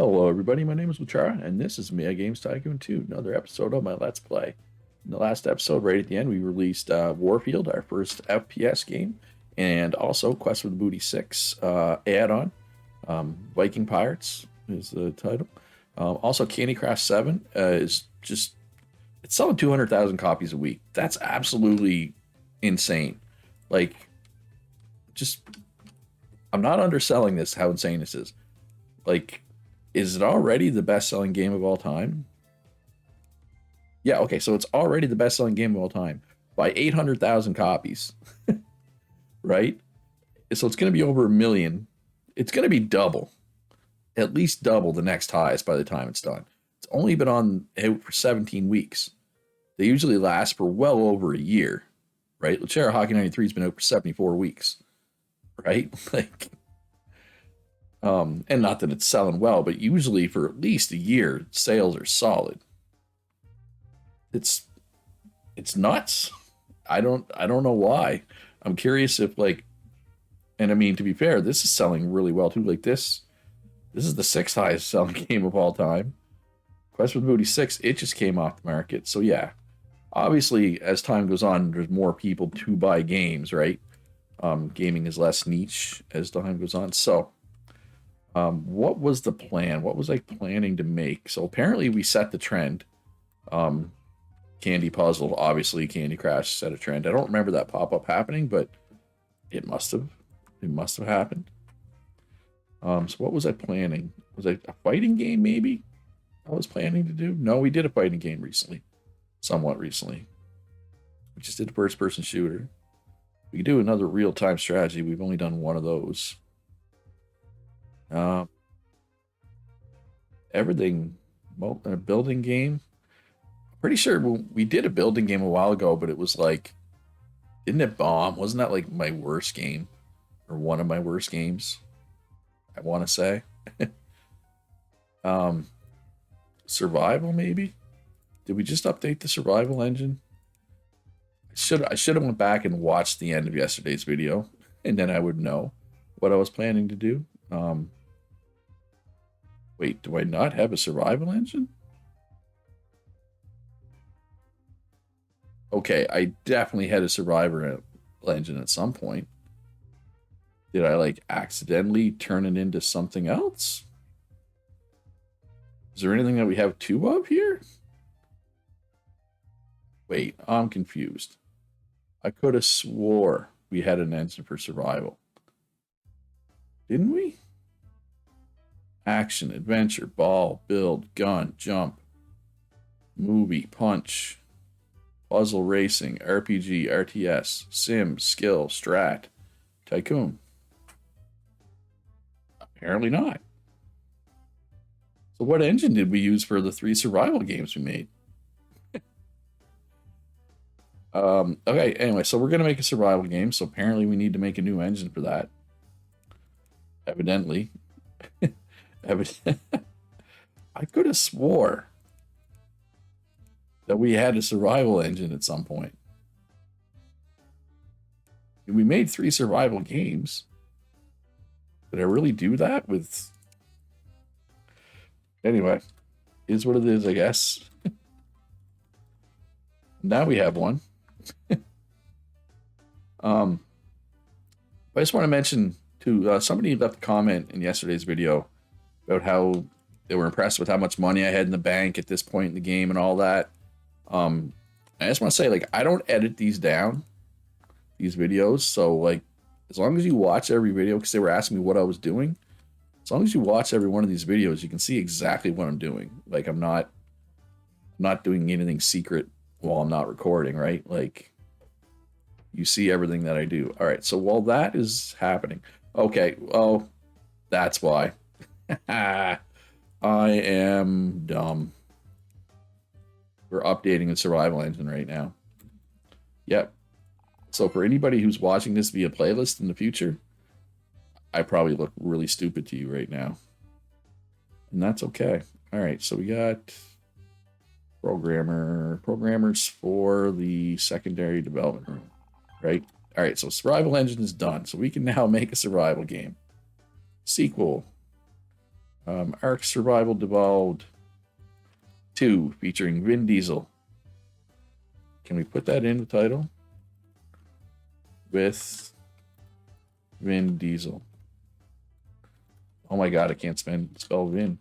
Hello, everybody. My name is Luchara, and this is Mia Games Tycoon 2, another episode of my Let's Play. In the last episode, right at the end, we released Warfield, our first FPS game, and also Quest for the Booty 6 add-on. Viking Pirates is the title. Also, Candy Crush 7 is just, it's selling 200,000 copies a week. That's absolutely insane. Like, just, I'm not underselling this, how insane this is. Like, is it already the best-selling game of all time? Yeah, okay, so it's already the best-selling game of all time by 800,000 copies, right? So it's going to be over 1 million. It's going to be double, at least double the next highest by the time it's done. It's only been out for 17 weeks. They usually last for well over a year, right? Luchera Hockey 93 has been out for 74 weeks, right? Like, and not that it's selling well, but usually for at least a year, sales are solid. It's nuts. I don't know why. I'm curious if and I mean, to be fair, this is selling really well too. Like this is the sixth highest selling game of all time. Quest for the Booty 6, it just came off the market. So yeah, obviously as time goes on, there's more people to buy games, right? Gaming is less niche as time goes on. So what was the plan? What was I planning to make? So apparently we set the trend. Candy Puzzle, obviously Candy Crush set a trend. I don't remember that pop-up happening, but it must have. It must have happened. So what was I planning? Was it a fighting game maybe? I was planning to do? No, we did a fighting game recently. Somewhat recently. We just did a first-person shooter. We could do another real-time strategy. We've only done one of those. Everything. Well, a building game. Pretty sure we did a building game a while ago, but it was like, didn't it bomb? Wasn't that like my worst game? Or one of my worst games? I want to say. Survival, maybe? Did we just update the survival engine? I should have went back and watched the end of yesterday's video, and then I would know what I was planning to do. Wait, do I not have a survival engine? Okay, I definitely had a survivor engine at some point. Did I like accidentally turn it into something else? Is there anything that we have two of here? Wait, I'm confused. I could have swore we had an engine for survival. Didn't we? Action, adventure, ball, build, gun, jump, movie, punch, puzzle, racing, RPG, RTS, sim, skill, strat, tycoon. Apparently not. So what engine did we use for the 3 survival games we made? Okay, anyway, so we're going to make a survival game, so apparently we need to make a new engine for that. Evidently. I could have swore that we had a survival engine at some point. We made 3 survival games. Did I really do that with... Anyway, is what it is, I guess. Now we have one. I just want to mention, too, somebody left a comment in yesterday's video about how they were impressed with how much money I had in the bank at this point in the game and all that. I just want to say, like, I don't edit these down, these videos, so, like, as long as you watch every video, because they were asking me what I was doing, as long as you watch every one of these videos, you can see exactly what I'm doing. Like, I'm not doing anything secret while I'm not recording, right? Like, you see everything that I do. All right, so while that is happening, okay, well, that's why. I am dumb. We're updating the survival engine right now. Yep. So for anybody who's watching this via playlist in the future, I probably look really stupid to you right now. And that's okay. All right, so we got programmers for the secondary development room, right? All right, so survival engine is done. So we can now make a survival game. Sequel. Ark Survival Devolved 2 featuring Vin Diesel. Can we put that in the title? With Vin Diesel. Oh my god, I can't spell Vin.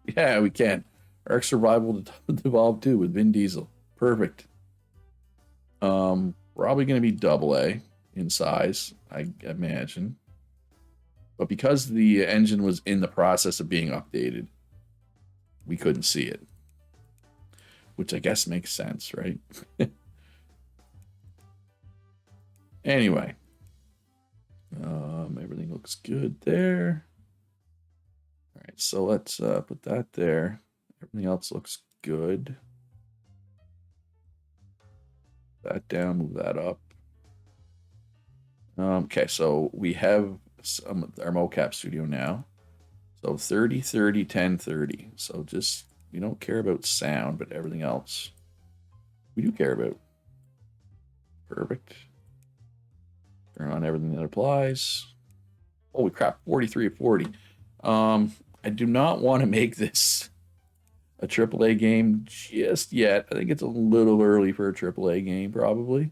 Yeah, we can. Ark Survival Devolved 2 with Vin Diesel. Perfect. Probably going to be double A in size, I imagine. But because the engine was in the process of being updated, we couldn't see it. Which I guess makes sense, right? Anyway. Everything looks good there. All right, so let's put that there. Everything else looks good. That down, move that up. Okay, so we have our mocap studio now. So 30, 30, 10, 30. So just, we don't care about sound, but everything else we do care about. Perfect. Turn on everything that applies. Holy crap, 43 of 40. I do not want to make this a AAA game just yet. I think it's a little early for a AAA game, probably.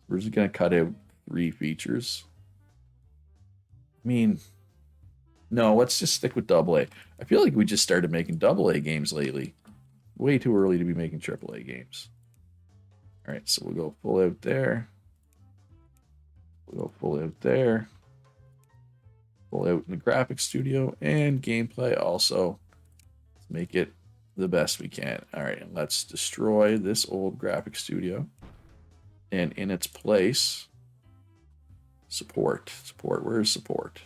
We're just going to cut out 3 features. I mean, no, let's just stick with AA. I feel like we just started making AA games lately. Way too early to be making AAA games. All right, so we'll go full out there. We'll go full out there. Full out in the graphics studio and gameplay also. Let's make it the best we can. All right, and let's destroy this old graphics studio. And in its place, support. Support, where's support?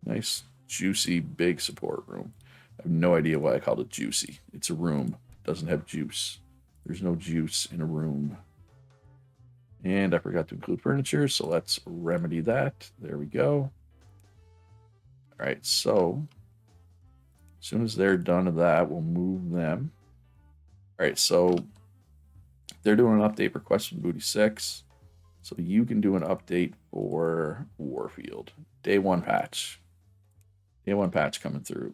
Nice, juicy, big support room. I have no idea why I called it juicy. It's a room. It doesn't have juice. There's no juice in a room. And I forgot to include furniture, so let's remedy that. There we go. All right, so as soon as they're done with that, we'll move them. All right, so they're doing an update for Quest for the Booty 6. So you can do an update for Warfield. Day 1 patch. Day 1 patch coming through.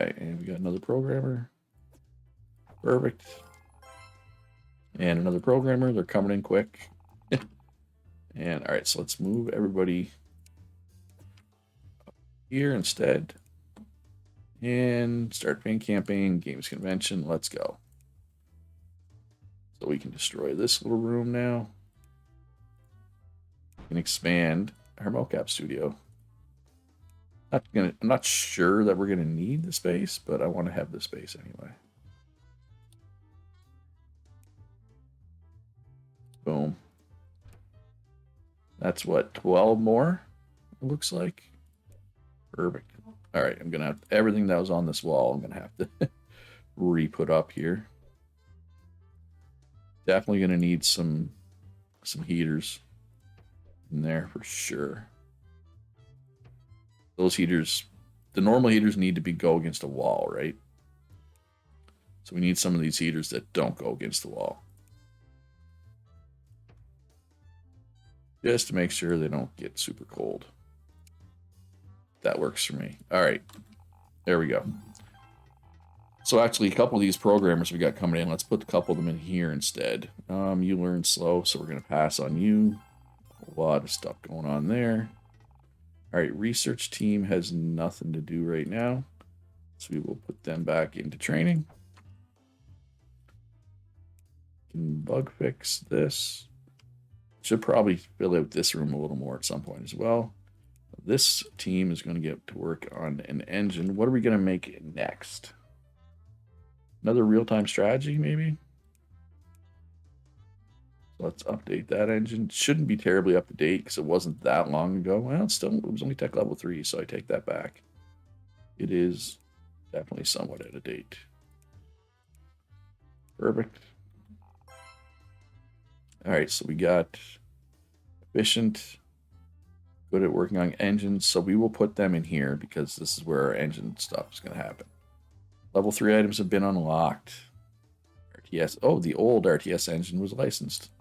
Okay, and we got another programmer. Perfect. And another programmer. They're coming in quick. And all right, so let's move everybody up here instead. And start fan campaign, games convention. Let's go. So we can destroy this little room now. We can expand our mocap studio. I'm not sure that we're gonna need the space, but I want to have the space anyway. Boom. That's what, 12 more? It looks like. Perfect. All right, I'm gonna have everything that was on this wall. I'm gonna have to re-put up here. Definitely gonna need some heaters in there for sure. Those heaters, the normal heaters need to go against a wall, right? So we need some of these heaters that don't go against the wall. Just to make sure they don't get super cold. That works for me. All right, there we go. So actually, a couple of these programmers we got coming in, let's put a couple of them in here instead. You learn slow, so we're going to pass on you. A lot of stuff going on there. All right, research team has nothing to do right now, so we will put them back into training. Can bug fix this. Should probably fill out this room a little more at some point as well. This team is going to get to work on an engine. What are we going to make next? Another real-time strategy, maybe? So let's update that engine. Shouldn't be terribly up to date because it wasn't that long ago. Well, it was only tech level 3, so I take that back. It is definitely somewhat out of date. Perfect. All right, so we got efficient, good at working on engines. So we will put them in here because this is where our engine stuff is going to happen. Level 3 items have been unlocked. RTS. Oh, the old RTS engine was licensed.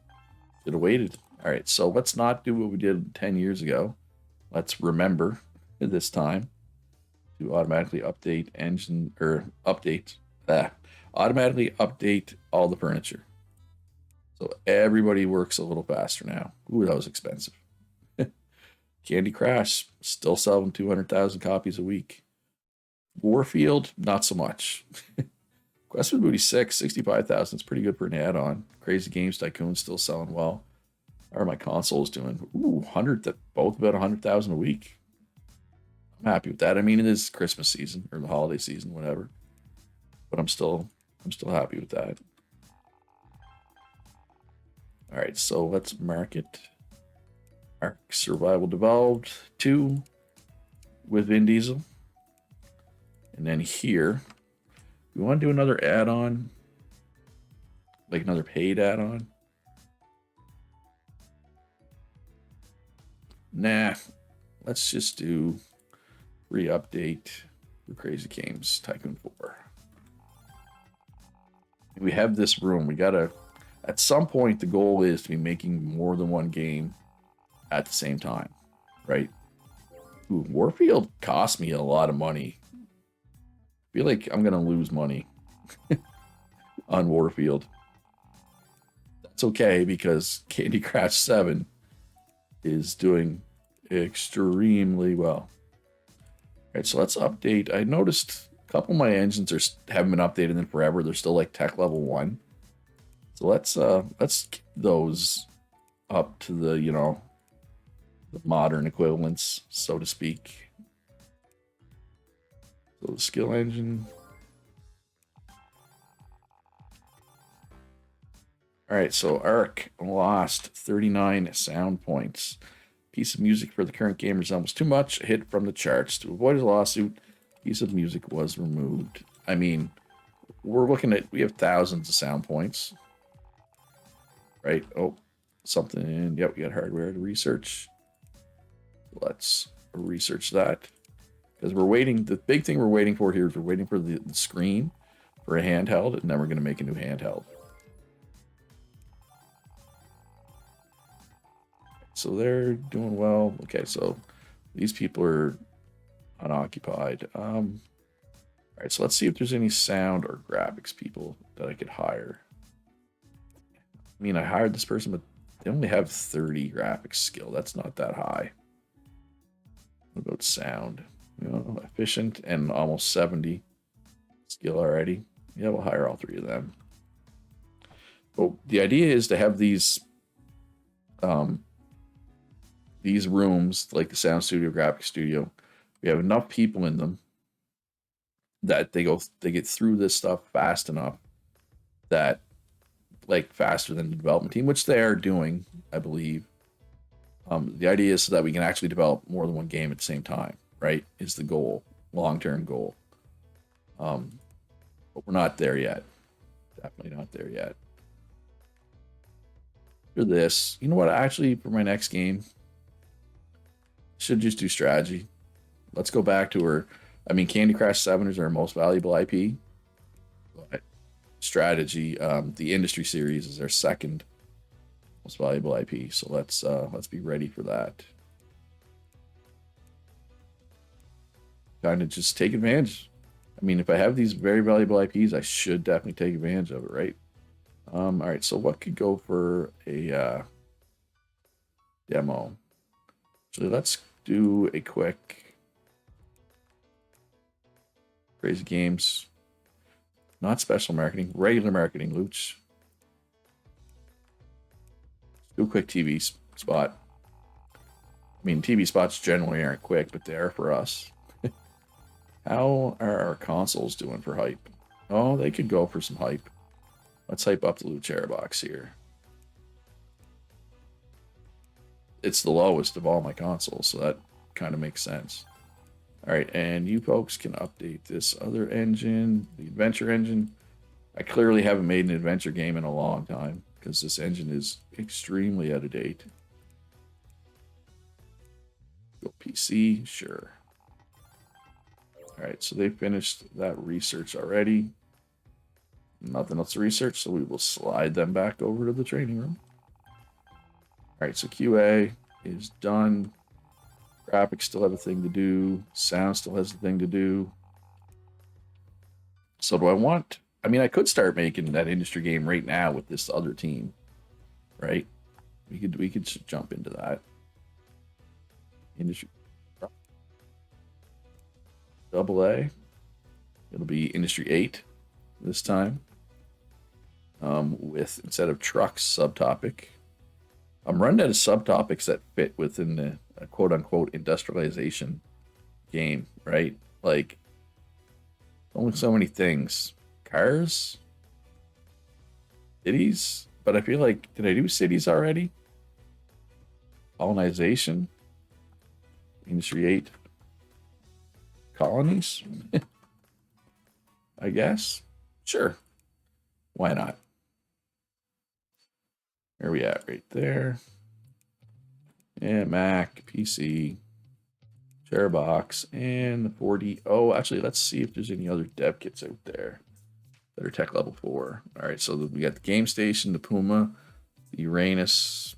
Should have waited. All right, so let's not do what we did 10 years ago. let's remember this time to automatically update engine or automatically update all the furniture. So everybody works a little faster now. Ooh, that was expensive. Candy Crush still selling 200,000 copies a week. Warfield, not so much. Quest for the Booty 6, 65,000 is pretty good for an add-on. Crazy Games Tycoon still selling well. How are my consoles doing? Ooh, 100, both about 100,000 a week. I'm happy with that. I mean, it is Christmas season or the holiday season, whatever. But I'm still happy with that. All right, so let's mark it. Ark Survival Devolved 2 with Vin Diesel. And then here, we want to do another add-on, like another paid add-on. Nah, let's just do free update for Crazy Games Tycoon 4. We have this room. We gotta, at some point, the goal is to be making more than one game at the same time, right? Ooh, Warfield cost me a lot of money. I feel like I'm gonna lose money on Warfield. That's okay because Candy Crush 7 is doing extremely well. All right, so let's update. I noticed a couple of my engines haven't been updated in forever. They're still like tech level 1. So let's get those up to the, the modern equivalents, so to speak. So the skill engine. All right, so Ark lost 39 sound points. Piece of music for the current game resembles too much. A hit from the charts. To avoid a lawsuit, piece of music was removed. I mean, we have thousands of sound points. Right? Oh, something. Yep, we got hardware to research. Let's research that. Because we're waiting. The big thing we're waiting for here is we're waiting for the screen for a handheld, and then we're going to make a new handheld. So they're doing well. Okay, so these people are unoccupied. All right, so let's see if there's any sound or graphics people that I could hire. I mean, I hired this person, but they only have 30 graphics skill. That's not that high. What about sound? Efficient and almost 70 skill already. Yeah, we'll hire all 3 of them. But the idea is to have these rooms, like the sound studio, graphics studio, we have enough people in them that they get through this stuff fast enough that, like, faster than the development team, which they are doing, I believe. The idea is so that we can actually develop more than one game at the same time, right? Is the goal, long-term goal. But we're not there yet. Definitely not there yet. For this, you know what? Actually, for my next game, should just do strategy. Let's go back to her. I mean, Candy Crush 7 is our most valuable IP. But strategy, the industry series is our second most valuable IP. So let's be ready for that. Kind of just take advantage. I mean, if I have these very valuable IPs, I should definitely take advantage of it, right? All right, so what could go for a demo? So let's do a quick Crazy Games, not special marketing, regular marketing, Luch. Do a quick TV spot. I mean, TV spots generally aren't quick, but they are for us. How are our consoles doing for hype? Oh, they could go for some hype. Let's hype up the Loot Chair box here. It's the lowest of all my consoles, so that kind of makes sense. All right, and you folks can update this other engine, the adventure engine. I clearly haven't made an adventure game in a long time because this engine is extremely out of date. Go PC, sure. All right, so they finished that research already. Nothing else to research, so we will slide them back over to the training room. All right, so QA is done. Graphics still have a thing to do. Sound still has a thing to do. So do I want... I mean, I could start making that industry game right now with this other team, right? We could jump into that. Industry... Double A. It'll be Industry 8 this time. With, instead of trucks, subtopic. I'm running out of subtopics that fit within the quote-unquote industrialization game, right? Like, only so many things. Cars? Cities? But I feel like, did I do cities already? Colonization? Industry 8? Colonies? I guess. Sure. Why not? Where are we at? Right there. Yeah, Mac, PC, Sharebox, and the 40. Oh, actually, let's see if there's any other dev kits out there that are tech level 4. All right, so we got the Game Station, the Puma, the Uranus.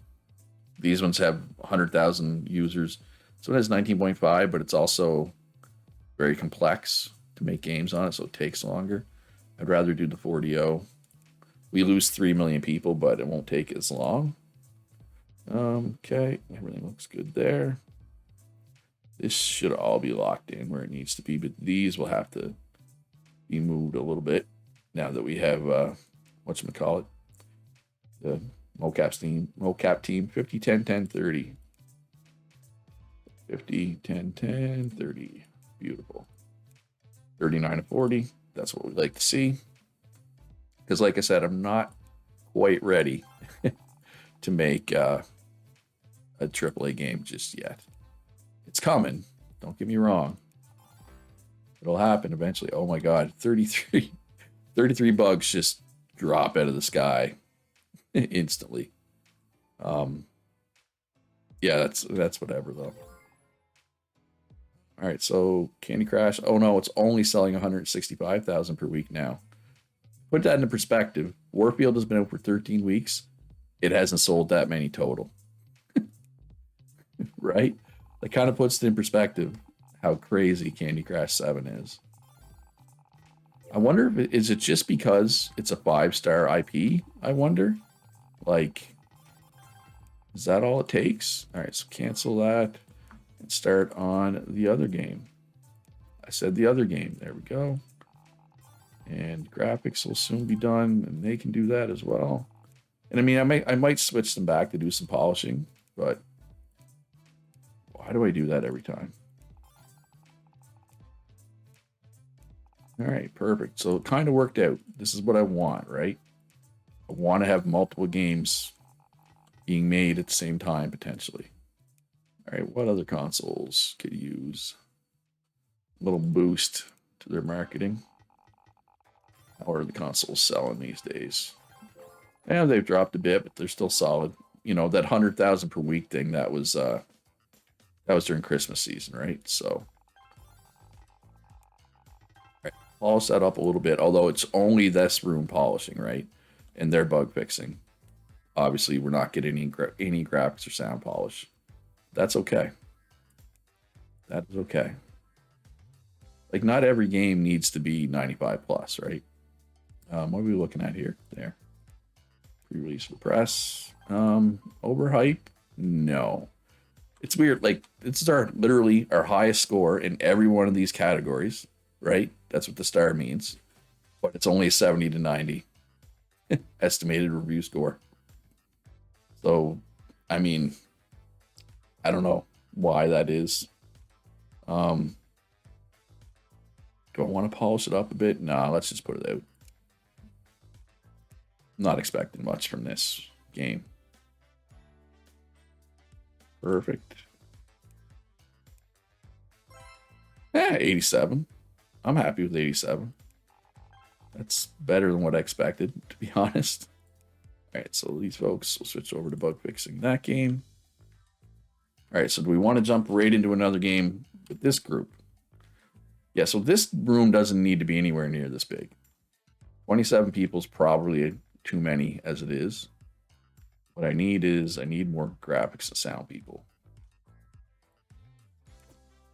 These ones have 100,000 users. So it has 19.5, but it's also very complex to make games on it, so it takes longer. I'd rather do the 40O. We lose 3 million people, but it won't take as long. Okay, everything looks good there. This should all be locked in where it needs to be, but these will have to be moved a little bit now that we have whatchamacallit, the mocap team 50 10 10 30. 50 10 10 30. Beautiful. 39 to 40. That's what we like to see. Because like I said, I'm not quite ready to make a AAA game just yet. It's coming. Don't get me wrong. It'll happen eventually. Oh my God. 33 bugs just drop out of the sky instantly. Yeah, that's whatever though. All right, so Candy Crush. Oh no, it's only selling 165,000 per week now. Put that into perspective. Warfield has been out for 13 weeks. It hasn't sold that many total. Right? That kind of puts it in perspective how crazy Candy Crush 7 is. I wonder if is it just because it's a 5-star IP? I wonder. Like, is that all it takes? All right, so cancel that and start on the other game. I said the other game. There we go. And graphics will soon be done, and they can do that as well. And I mean, I might switch them back to do some polishing, but why do I do that every time? All right, perfect. So it kind of worked out. This is what I want, right? I want to have multiple games being made at the same time, potentially. All right, what other consoles could use a little boost to their marketing? How are the consoles selling these days? And they've dropped a bit, but they're still solid. You know, that 100,000 per week thing, that was during Christmas season, right? So right, polish that up a little bit, although it's only this room polishing, right? And they're bug fixing. Obviously, we're not getting any graphics or sound polish. That's okay. That is okay. Like, not every game needs to be 95 plus, right? What are we looking at here? There. Pre-release for press. Overhype? No. It's weird. Like, this is literally our highest score in every one of these categories, right? That's what the star means. But it's only a 70 to 90 estimated review score. So, I mean, I don't know why that is. Do I want to polish it up a bit? Nah, let's just put it out. I'm not expecting much from this game. Perfect. 87. I'm happy with 87. That's better than what I expected, to be honest. All right, so these folks will switch over to bug fixing that game. All right, so do we want to jump right into another game with this group? Yeah, so this room doesn't need to be anywhere near this big. 27 people is probably too many as it is. What I need more graphics and sound people.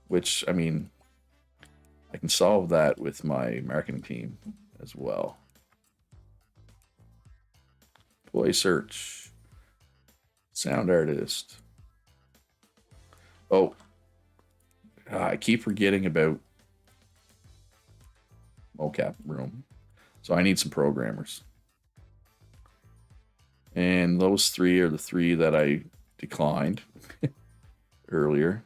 which, I mean, I can solve that with my marketing team as well. Employee search. Sound artist. Oh, I keep forgetting about mocap room. So I need some programmers. And those three are the three that I declined earlier.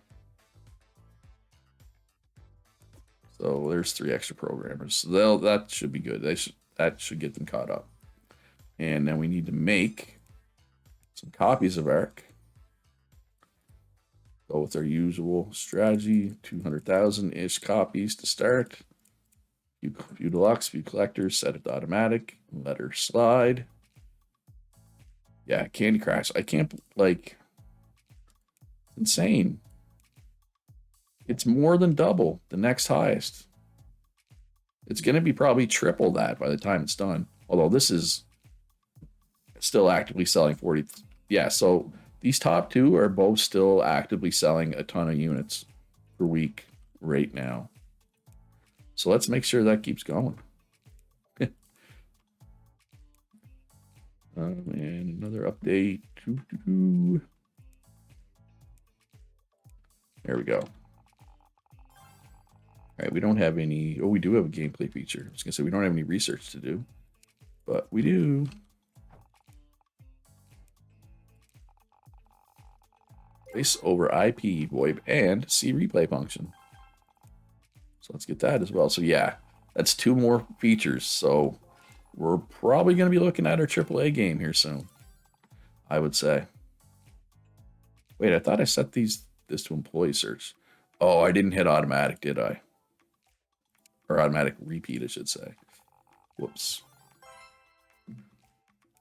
So there's 3 extra programmers. So that should be good. That should get them caught up. And then we need to make some copies of ARC. Go with our usual strategy, 200,000-ish copies to start. Few deluxe, few collectors, set it to automatic, let her slide. Yeah, Candy Crush. I can't, like, insane. It's more than double the next highest. It's going to be probably triple that by the time it's done. Although this is still actively selling 40. Yeah, so these top 2 are both still actively selling a ton of units per week right now. So let's make sure that keeps going. And another update. There we go. All right, we don't have any. Oh, we do have a gameplay feature. I was gonna say we don't have any research to do, but we do. Voice over IP, VoIP, and C replay function. So let's get that as well. So yeah, that's 2 more features. So we're probably going to be looking at our AAA game here soon, I would say. Wait, I thought I set this to employee search. Oh, I didn't hit automatic, did I? Or automatic repeat, I should say. Whoops.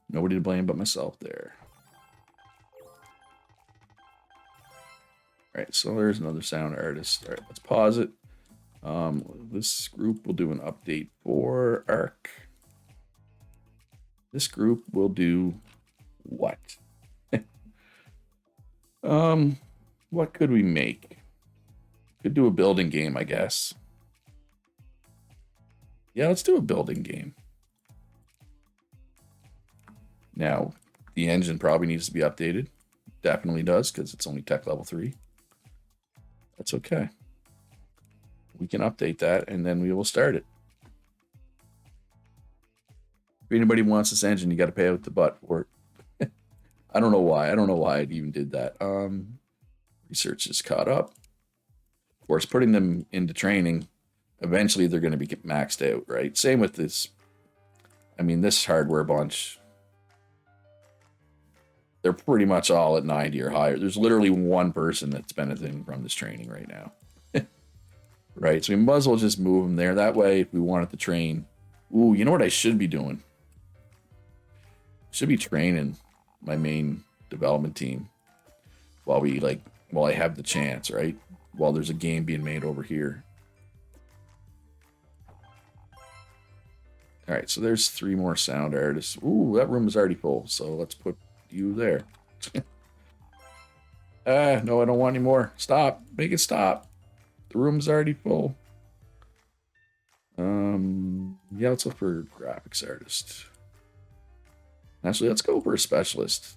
Nobody to blame but myself there. All right, so there's another sound artist. All right, let's pause it. This group will do an update for ARC. This group will do what? What could we make? Could do a building game, I guess. Yeah, let's do a building game. Now, the engine probably needs to be updated. Definitely does, because it's only tech level 3. That's okay. We can update that, and then we will start it. If anybody wants this engine, you got to pay out the butt for it. I don't know why. I don't know why I even did that. Research is caught up. Of course, putting them into training, eventually they're going to be maxed out, right? Same with this. I mean, this hardware bunch, they're pretty much all at 90 or higher. There's literally one person that's benefiting from this training right now. Right? So we might as well just move them there. That way, if we wanted to train... Ooh, you know what I should be doing? Should be training my main development team while I have the chance, right? While there's a game being made over here. All right, so there's 3 more sound artists. Ooh, that room is already full, so let's put you there. No, I don't want any more. Stop. Make it stop. The room's already full. Yeah, let's look for graphics artist. Actually, let's go for a specialist.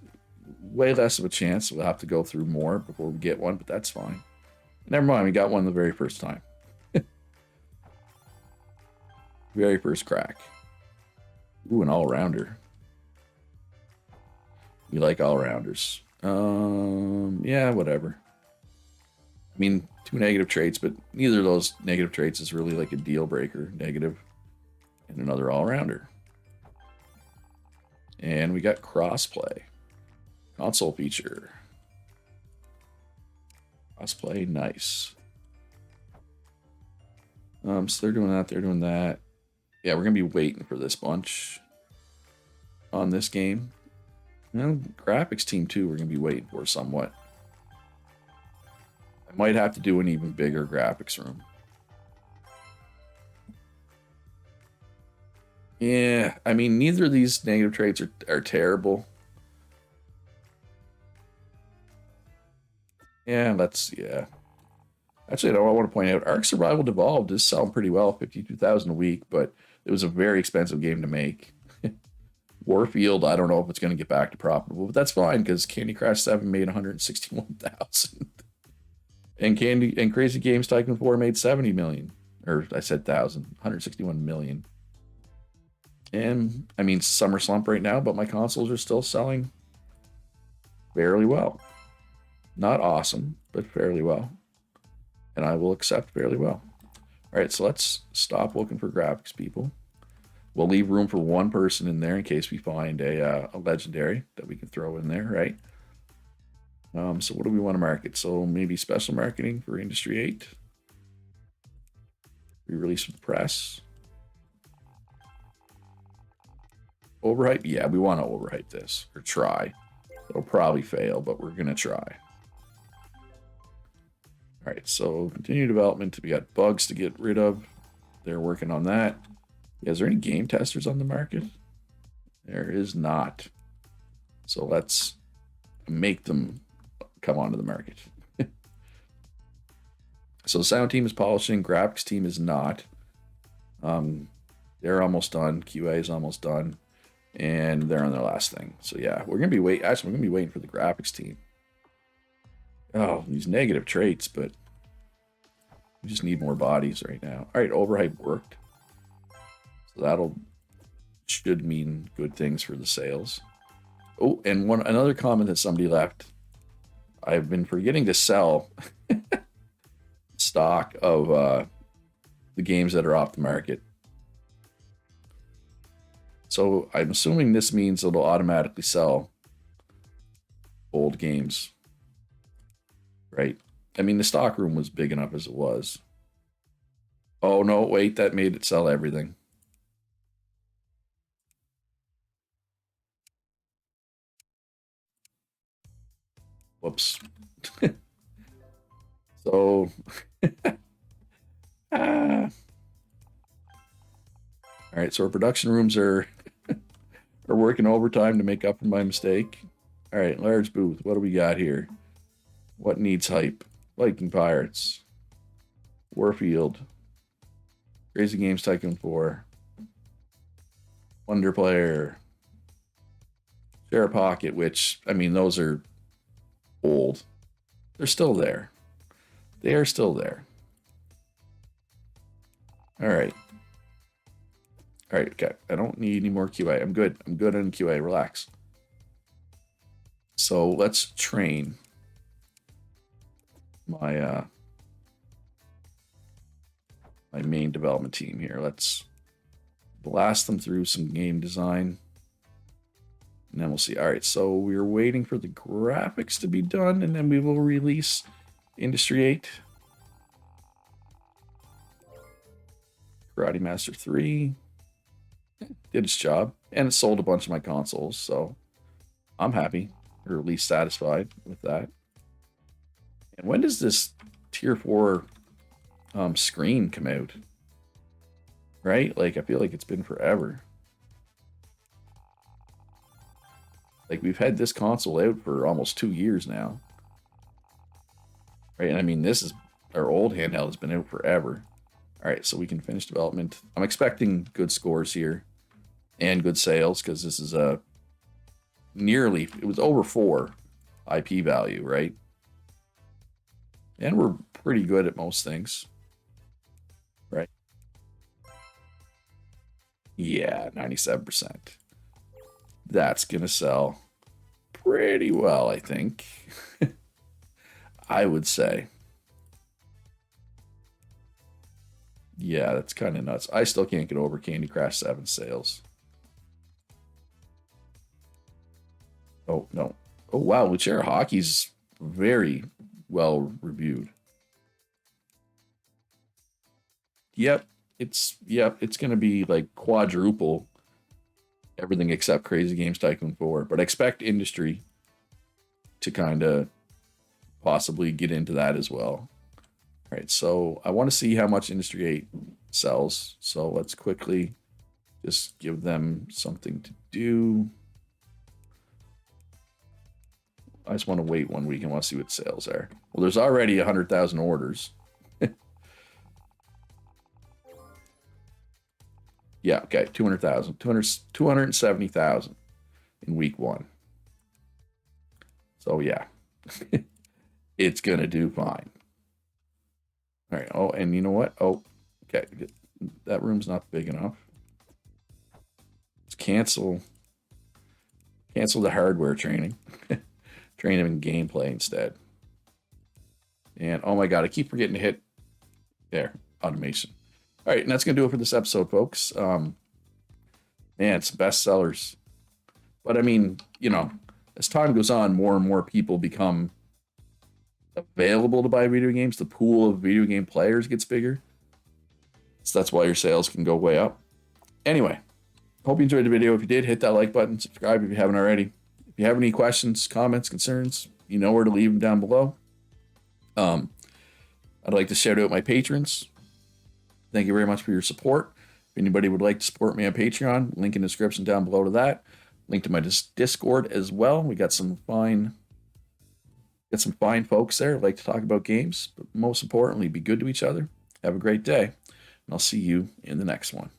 Way less of a chance. We'll have to go through more before we get one, but that's fine. Never mind, we got one the very first time. Very first crack. Ooh, an all-rounder. We like all-rounders. Yeah, whatever. I mean, 2 negative traits, but neither of those negative traits is really like a deal breaker. Negative and another all-rounder. And we got crossplay. Console feature. Crossplay, nice. So they're doing that, they're doing that. Yeah, we're going to be waiting for this bunch on this game. Graphics team too, we're going to be waiting for somewhat. I might have to do an even bigger graphics room. Yeah, I mean, neither of these negative traits are terrible. Yeah, Actually, I want to point out Ark Survival Devolved is selling pretty well, 52,000 a week, but it was a very expensive game to make. Warfield, I don't know if it's going to get back to profitable, but that's fine because Candy Crush 7 made 161,000, and Crazy Games Tycoon 4 made 70 million, or I said thousand, 161 million. And I mean, summer slump right now, but my consoles are still selling fairly well. Not awesome, but fairly well. And I will accept fairly well. All right, so let's stop looking for graphics people. We'll leave room for one person in there in case we find a legendary that we can throw in there, right? So what do we want to market? So maybe special marketing for Industry 8. Re-release with press. Overhype? Yeah, we want to overhype this, or try. It'll probably fail, but we're going to try. All right, so continue development. We got bugs to get rid of. They're working on that. Yeah, is there any game testers on the market? There is not. So let's make them come onto the market. So the sound team is polishing. Graphics team is not. They're almost done. QA is almost done. And they're on their last thing. So yeah, we're going to be waiting for the graphics team. Oh, these negative traits, but we just need more bodies right now. All right, overhype worked. So should mean good things for the sales. Oh, and another comment that somebody left. I've been forgetting to sell stock of the games that are off the market. So I'm assuming this means it'll automatically sell old games. Right? I mean, the stock room was big enough as it was. Oh, no, wait, that made it sell everything. Whoops. So, all right, so our production rooms are working overtime to make up for my mistake. All right, large booth. What do we got here? What needs hype? Viking Pirates. Warfield. Crazy Games Tycoon 4. Wonder Player. Share a Pocket, which, I mean, those are old. They're still there. They are still there. All right. All right, okay. I don't need any more QA. I'm good. I'm good on QA. Relax. So let's train my my main development team here. Let's blast them through some game design. And then we'll see. All right, so we're waiting for the graphics to be done, and then we will release Industry 8. Karate Master 3 did its job, and it sold a bunch of my consoles, so I'm happy, or at least satisfied with that. And when does this Tier 4 screen come out? Right? Like, I feel like it's been forever. Like, we've had this console out for almost 2 years now. Right? And I mean, this is our old handheld has been out forever. All right, so we can finish development. I'm expecting good scores here and good sales because this is it was over 4 IP value, right? And we're pretty good at most things, right? Yeah, 97%. That's going to sell pretty well, I think. I would say. Yeah, that's kind of nuts. I still can't get over Candy Crush 7 sales. Oh, no. Oh, wow. Luchera Hockey's very well reviewed. Yep. It's going to be like quadruple everything except Crazy Games Tycoon 4. But I expect Industry to kind of possibly get into that as well. All right, so I want to see how much Industry 8 sells. So let's quickly just give them something to do. I just want to wait 1 week and want to see what sales are. Well, there's already 100,000 orders. Yeah, okay, 200,000, 270,000 in week one. So yeah, it's gonna do fine. All right. Oh, and you know what? Oh, okay, that room's not big enough. Let's cancel the hardware training. Train him in gameplay instead. And oh my god, I keep forgetting to hit there automation. All right, and that's gonna do it for this episode, folks. Man, it's bestsellers. But I mean, as time goes on, more and more people become available to buy video games. The pool of video game players gets bigger. So that's why your sales can go way up. Anyway, hope you enjoyed the video. If you did, hit that like button, subscribe if you haven't already. If you have any questions, comments, concerns, you know where to leave them down below. I'd like to shout out my patrons. Thank you very much for your support. If anybody would like to support me on Patreon, link in the description down below to that. Link to my Discord as well. We got some fine folks there who like to talk about games, but most importantly, be good to each other. Have a great day, and I'll see you in the next one.